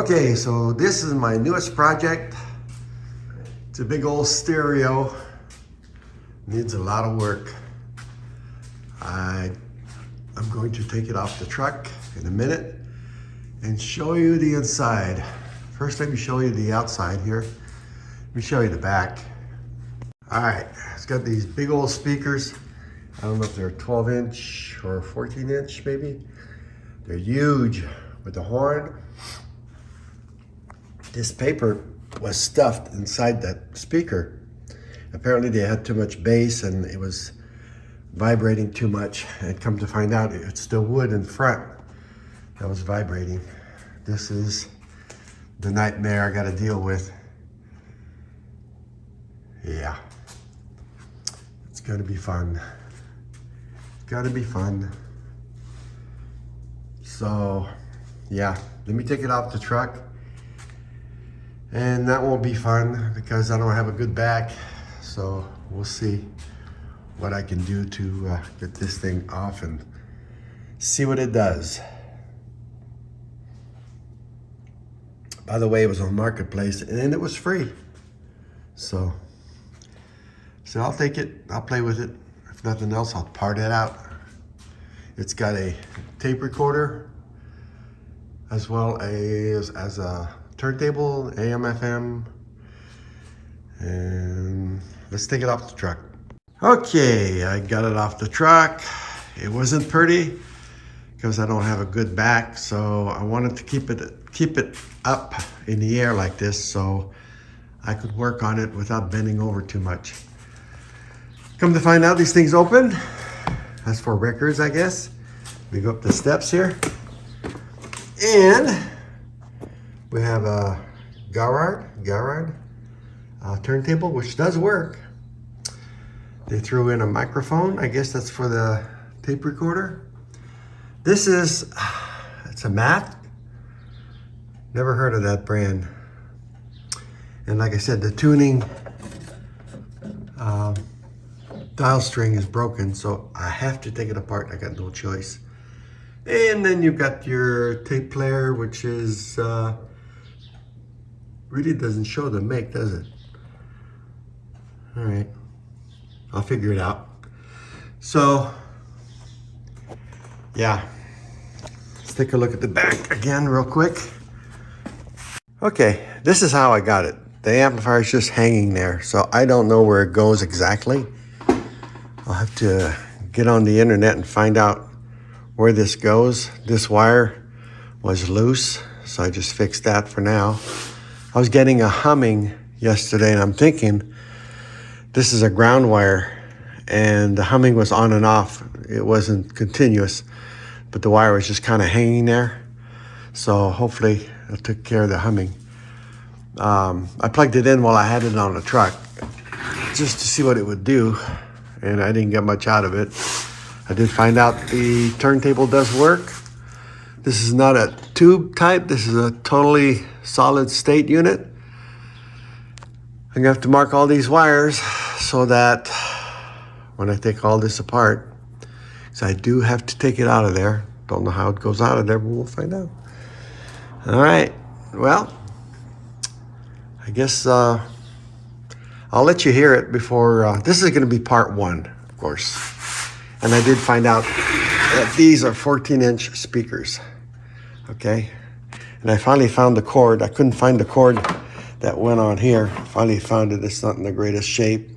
Okay, so this is my newest project. It's a big old stereo. Needs a lot of work. I'm going to take it off the truck in a minute and show you the inside. First, let me show you the outside here. Let me show you the back. All right, it's got these big old speakers. I don't know if they're 12-inch or 14-inch maybe. They're huge with the horn. This paper was stuffed inside that speaker. Apparently they had too much bass and it was vibrating too much. And come to find out, it's the wood in front that was vibrating. This is the nightmare I gotta deal with. Yeah, it's gonna be fun. It's gotta be fun. So yeah, let me take it off the truck. And that won't be fun because I don't have a good back. So we'll see what I can do to get this thing off and see what it does. By the way, it was on Marketplace and it was free. So I'll take it, I'll play with it. If nothing else, I'll part it out. It's got a tape recorder as well as a turntable, AM, FM, and let's take it off the truck. Okay, I got it off the truck. It wasn't pretty because I don't have a good back, so I wanted to keep it up in the air like this so I could work on it without bending over too much. Come to find out, these things open. That's for records, I guess. We go up the steps here, and we have a Garrard turntable, which does work. They threw in a microphone. I guess that's for the tape recorder. This is, it's a Math. Never heard of that brand. And like I said, the tuning dial string is broken, so I have to take it apart. I got no choice. And then you've got your tape player, which is, really doesn't show the make, does it? All right, I'll figure it out. So, yeah, let's take a look at the back again real quick. Okay, this is how I got it. The amplifier is just hanging there, so I don't know where it goes exactly. I'll have to get on the internet and find out where this goes. This wire was loose, so I just fixed that for now. I was getting a humming yesterday and I'm thinking this is a ground wire, and the humming was on and off. It wasn't continuous, but the wire was just kind of hanging there. So hopefully it took care of the humming. I plugged it in while I had it on the truck just to see what it would do, and I didn't get much out of it. I did find out the turntable does work. This is not a tube type. This is a totally solid state unit. I'm gonna have to mark all these wires so that when I take all this apart, because I do have to take it out of there. Don't know how it goes out of there, but we'll find out. All right, well, I guess I'll let you hear it before, this is gonna be part one, of course. And I did find out that these are 14-inch speakers, okay? And I finally found the cord. I couldn't find the cord that went on here. Finally found it. It's not in the greatest shape.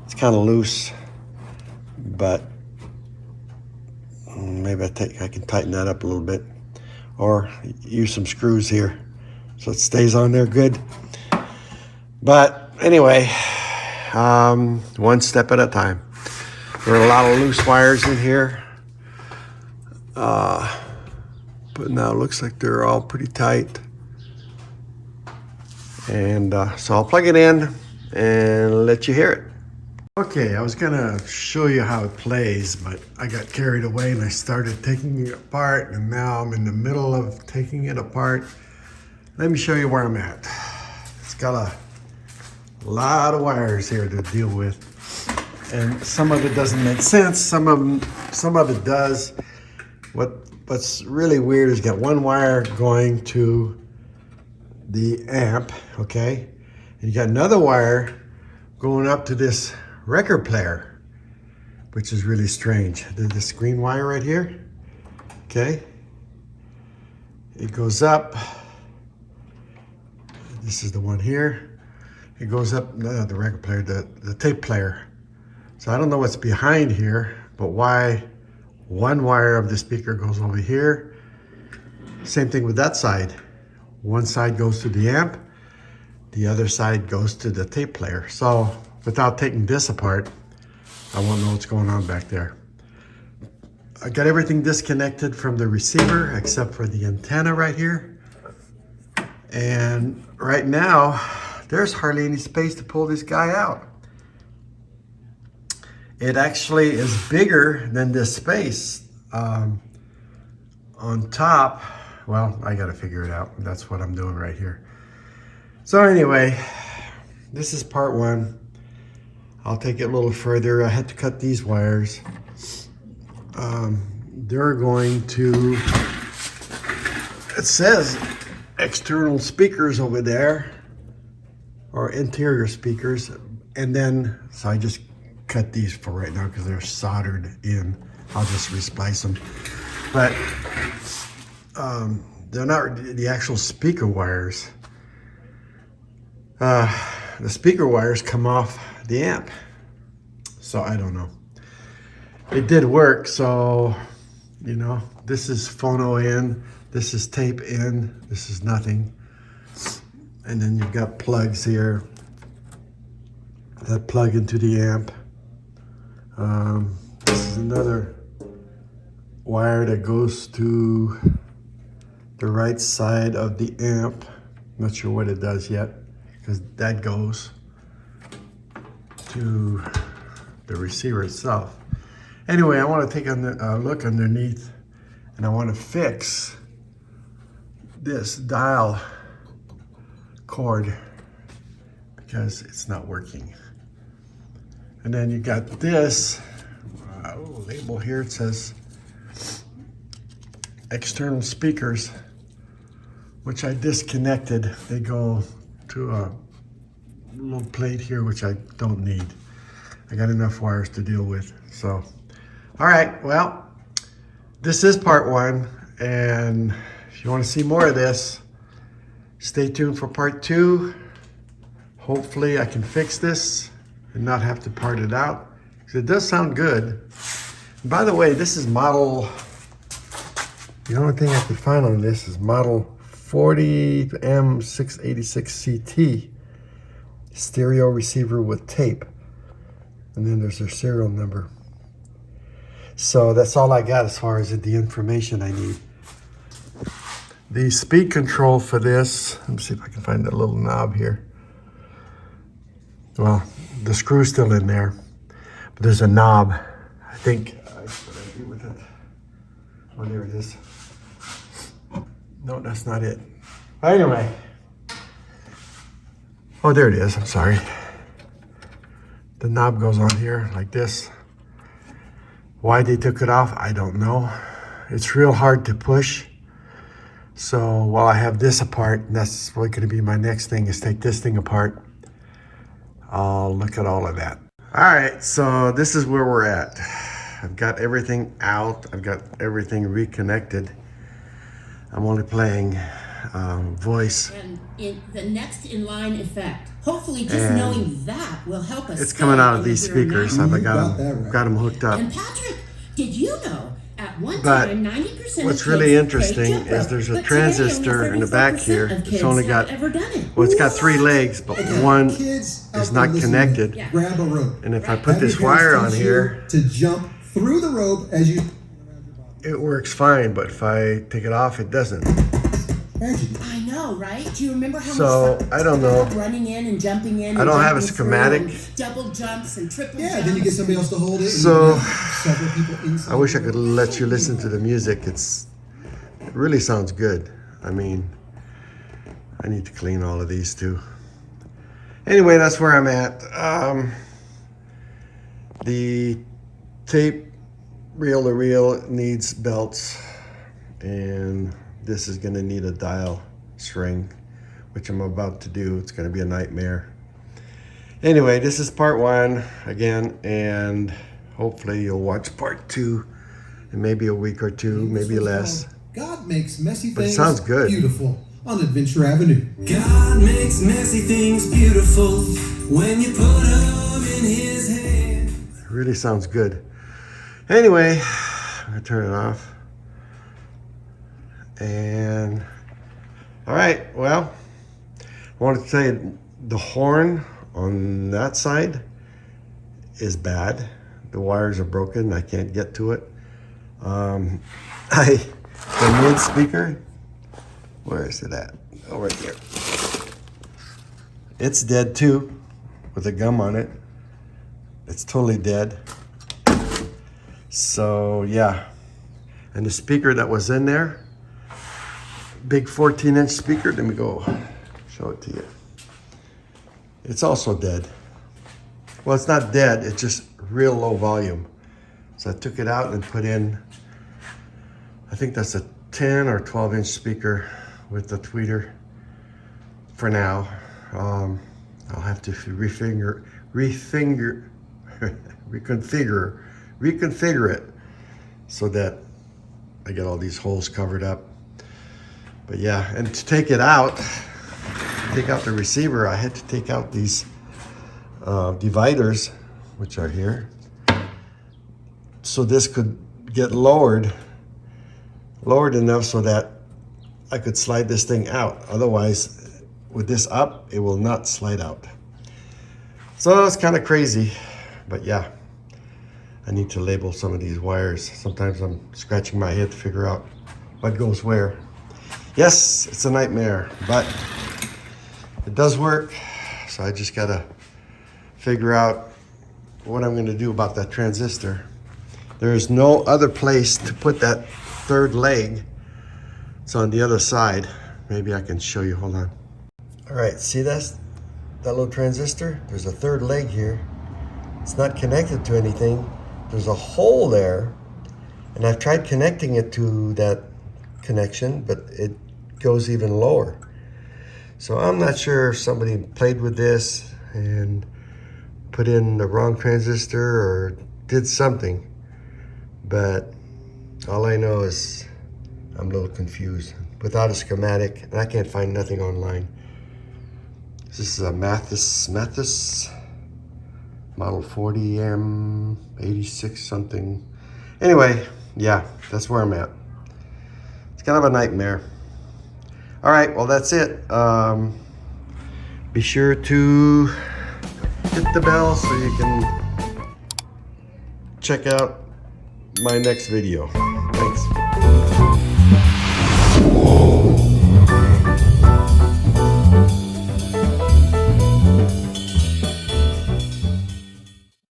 It's kind of loose, but maybe I can tighten that up a little bit, or use some screws here so it stays on there good. But anyway, one step at a time. There are a lot of loose wires in here, but now it looks like they're all pretty tight. And so I'll plug it in and let you hear it. Okay, I was gonna show you how it plays, but I got carried away and I started taking it apart, and now I'm in the middle of taking it apart. Let me show you where I'm at. It's got a lot of wires here to deal with. And some of it doesn't make sense. Some of it does. What's really weird is you got one wire going to the amp, okay? And you got another wire going up to this record player, which is really strange. This green wire right here, okay? It goes up. This is the one here. It goes up, no, the record player, the tape player. So I don't know what's behind here, but why one wire of the speaker goes over here. Same thing with that side. One side goes to the amp, the other side goes to the tape player. So without taking this apart, I won't know what's going on back there. I got everything disconnected from the receiver except for the antenna right here. And right now, there's hardly any space to pull this guy out. It actually is bigger than this space on top. Well, I gotta figure it out. That's what I'm doing right here. So anyway, this is part one. I'll take it a little further. I had to cut these wires. They're going to, it says external speakers over there, or interior speakers. And then, so I just cut these for right now because they're soldered in. I'll just resplice them. But they're not the actual speaker wires. The speaker wires come off the amp. So I don't know. It did work, so, you know, this is phono in, this is tape in, this is nothing. And then you've got plugs here that plug into the amp. This is another wire that goes to the right side of the amp. Not sure what it does yet, because that goes to the receiver itself. Anyway, I want to take a look underneath, and I want to fix this dial cord because it's not working. And then you got this label here. It says external speakers, which I disconnected. They go to a little plate here, which I don't need. I got enough wires to deal with. So, all right, well, this is part one. And if you want to see more of this, stay tuned for part two. Hopefully I can fix this and not have to part it out, because it does sound good. And by the way, this is model, the only thing I could find on this is model 40M686CT, stereo receiver with tape. And then there's their serial number. So that's all I got as far as the information I need. The speed control for this, let me see if I can find that little knob here. Well, the screw's still in there, but there's a knob. I think, what did I do with it? Oh, there it is. No, that's not it. Anyway. Oh, there it is, I'm sorry. The knob goes on here like this. Why they took it off, I don't know. It's real hard to push. So while I have this apart, and that's what going to be my next thing, is take this thing apart. I'll look at all of that. All right, so this is where we're at. I've got everything out. I've got everything reconnected. I'm only playing voice. And in the next in-line effect. Hopefully just knowing that will help us. It's coming out of these speakers. I've got them hooked up. And Patrick, did you know at one But time 90% what's of really kids interesting played is there's a but transistor in the back here. It's only got, well, it's got 3 legs, but one is not connected. Yeah. Grab a rope. And if I put this wire on here, to jump through the rope as you. it works fine, but if I take it off, it doesn't. I know, right? Do you remember how So, much I don't know. running in and jumping in? I don't have a jumping through schematic. and double jumps and triple jumps. Yeah, then you get somebody else to hold it. So, and several people inside. I wish I could let you listen to the music. It really sounds good. I mean, I need to clean all of these too. Anyway, that's where I'm at. The tape reel-to-reel needs belts, and this is gonna need a dial string, which I'm about to do. It's gonna be a nightmare. Anyway, this is part 1 again, and hopefully you'll watch part 2 in maybe a week or 2, maybe less. God makes messy But it things sounds good. beautiful on Adventure Avenue. God makes messy things beautiful when you put them in his hand. It really sounds good. Anyway, I'm gonna turn it off. And all right, well, I wanted to tell you the horn on that side is bad. The wires are broken. I can't get to it. The mid speaker, where is it at? Oh, right here. It's dead too, with a gum on it. It's totally dead. So yeah, and the speaker that was in there, big 14-inch speaker. Let me go show it to you. It's also dead. Well, it's not dead. It's just real low volume. So I took it out and put in, I think that's a 10 or 12-inch speaker with the tweeter for now. I'll have to reconfigure it so that I get all these holes covered up. But yeah, and to take it out, take out the receiver, I had to take out these dividers, which are here, so this could get lowered enough so that I could slide this thing out. Otherwise, with this up, it will not slide out. So it's kind of crazy, but yeah, I need to label some of these wires. Sometimes I'm scratching my head to figure out what goes where. Yes, it's a nightmare, but it does work. So I just gotta figure out what I'm gonna do about that transistor. There is no other place to put that third leg. It's on the other side. Maybe I can show you, hold on. All right, see that little transistor? There's a third leg here. It's not connected to anything. There's a hole there, and I've tried connecting it to that connection, but it goes even lower. So I'm not sure if somebody played with this and put in the wrong transistor or did something, but all I know is I'm a little confused. Without a schematic, and I can't find nothing online. This is a Mathis model 40M686 something. Anyway, yeah, that's where I'm at. It's kind of a nightmare. All right, well, that's it. Be sure to hit the bell so you can check out my next video. Thanks.